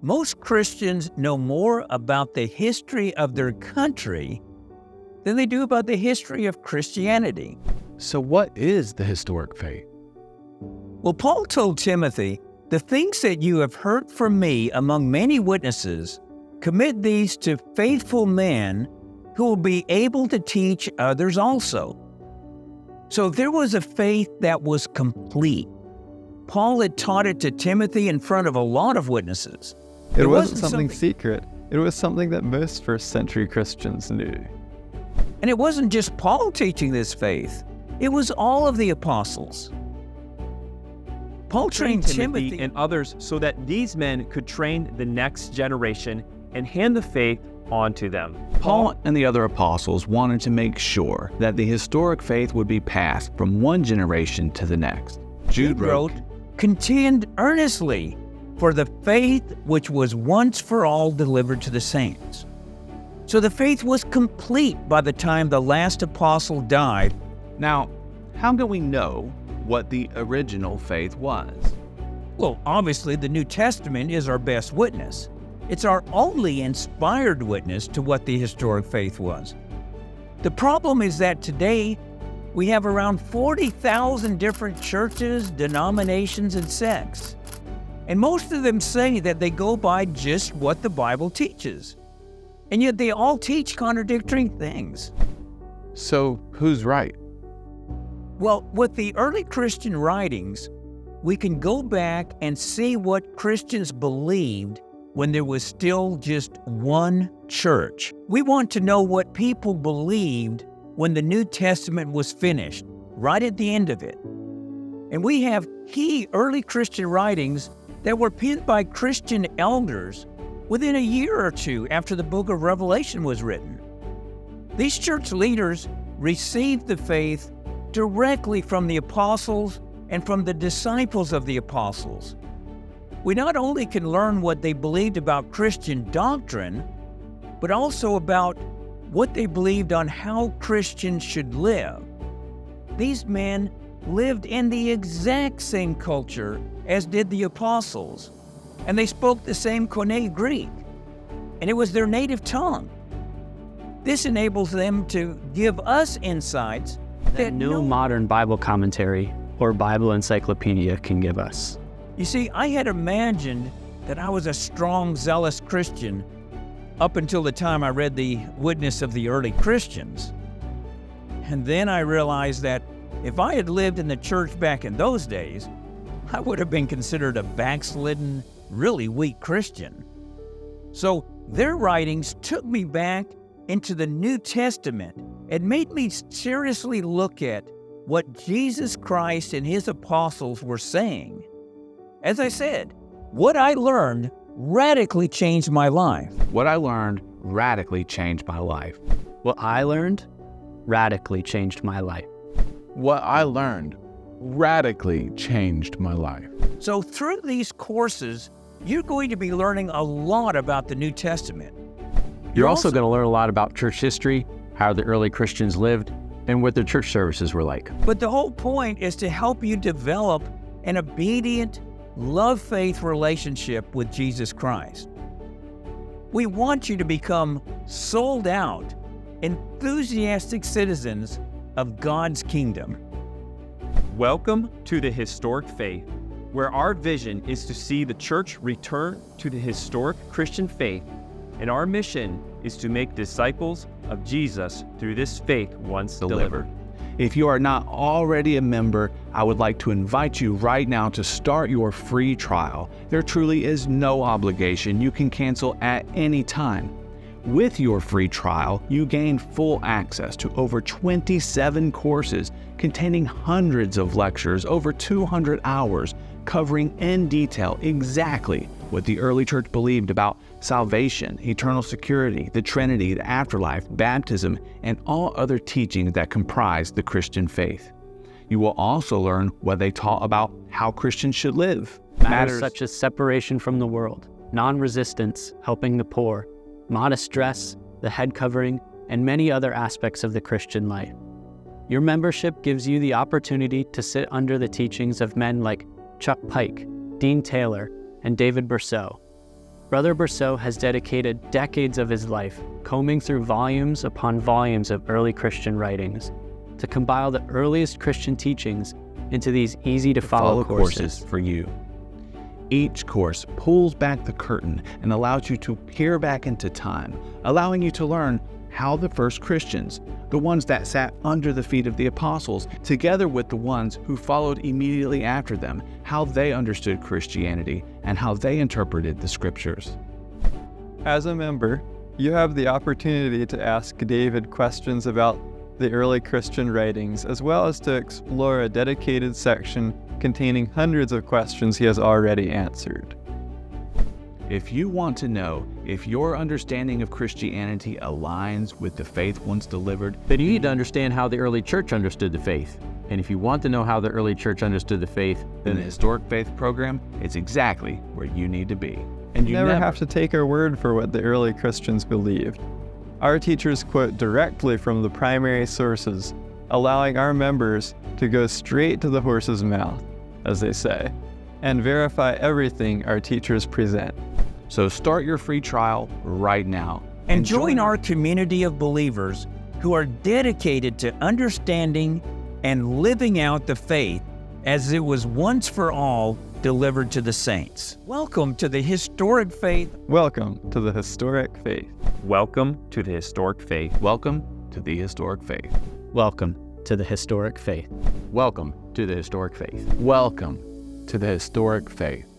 Most Christians know more about the history of their country than they do about the history of Christianity. So what is the historic faith? Well, Paul told Timothy, "The things that you have heard from me among many witnesses, commit these to faithful men who will be able to teach others also." So there was a faith that was complete. Paul had taught it to Timothy in front of a lot of witnesses. It wasn't something secret. It was something that most first-century Christians knew. And it wasn't just Paul teaching this faith. It was all of the apostles. Paul trained Timothy and others so that these men could train the next generation and hand the faith on to them. Paul and the other apostles wanted to make sure that the historic faith would be passed from one generation to the next. Jude wrote, "Contend earnestly for the faith which was once for all delivered to the saints." So the faith was complete by the time the last apostle died. Now, how can we know what the original faith was? Well, obviously the New Testament is our best witness. It's our only inspired witness to what the historic faith was. The problem is that today we have around 40,000 different churches, denominations, and sects. And most of them say that they go by just what the Bible teaches. And yet they all teach contradictory things. So who's right? Well, with the early Christian writings, we can go back and see what Christians believed when there was still just one church. We want to know what people believed when the New Testament was finished, right at the end of it. And we have key early Christian writings that were penned by Christian elders within a year or two after the book of Revelation was written. These church leaders received the faith directly from the apostles and from the disciples of the apostles. We not only can learn what they believed about Christian doctrine, but also about what they believed on how Christians should live. These men lived in the exact same culture as did the apostles, and they spoke the same Koine Greek, and it was their native tongue. This enables them to give us insights that no modern Bible commentary or Bible encyclopedia can give us. You see, I had imagined that I was a strong, zealous Christian up until the time I read the witness of the early Christians. And then I realized that if I had lived in the church back in those days, I would have been considered a backslidden, really weak Christian. So their writings took me back into the New Testament and made me seriously look at what Jesus Christ and his apostles were saying. As I said, what I learned radically changed my life. What I learned radically changed my life. What I learned radically changed my life. What I learned radically changed my life. So through these courses, you're going to be learning a lot about the New Testament. You're also going to learn a lot about church history, how the early Christians lived, and what their church services were like. But the whole point is to help you develop an obedient, love-faith relationship with Jesus Christ. We want you to become sold-out, enthusiastic citizens of God's kingdom. Welcome to the Historic Faith, where our vision is to see the church return to the historic Christian faith, and our mission is to make disciples of Jesus through this faith once delivered. If you are not already a member, I would like to invite you right now to start your free trial. There truly is no obligation. You can cancel at any time. With your free trial, you gain full access to over 27 courses containing hundreds of lectures, over 200 hours, covering in detail exactly what the early church believed about salvation, eternal security, the Trinity, the afterlife, baptism, and all other teachings that comprise the Christian faith. You will also learn what they taught about how Christians should live. Matters such as separation from the world, non-resistance, helping the poor, modest dress, the head covering, and many other aspects of the Christian life. Your membership gives you the opportunity to sit under the teachings of men like Chuck Pike, Dean Taylor, and David Berceau. Brother Berceau has dedicated decades of his life combing through volumes upon volumes of early Christian writings to compile the earliest Christian teachings into these easy-to-follow courses for you. Each course pulls back the curtain and allows you to peer back into time, allowing you to learn how the first Christians, the ones that sat under the feet of the apostles, together with the ones who followed immediately after them, how they understood Christianity and how they interpreted the scriptures. As a member, you have the opportunity to ask David questions about the early Christian writings, as well as to explore a dedicated section containing hundreds of questions he has already answered. If you want to know if your understanding of Christianity aligns with the faith once delivered, then you need to understand how the early church understood the faith. And if you want to know how the early church understood the faith, then the Historic Faith program is exactly where you need to be. And You never have to take our word for what the early Christians believed. Our teachers quote directly from the primary sources, allowing our members to go straight to the horse's mouth, as they say, and verify everything our teachers present. So start your free trial right now. And join our community of believers who are dedicated to understanding and living out the faith as it was once for all delivered to the saints. Welcome to the Historic Faith. Welcome to the Historic Faith. Welcome to the Historic Faith. Welcome to the Historic Faith. Welcome to the Historic Faith. welcome to the Historic Faith. Welcome to the Historic Faith.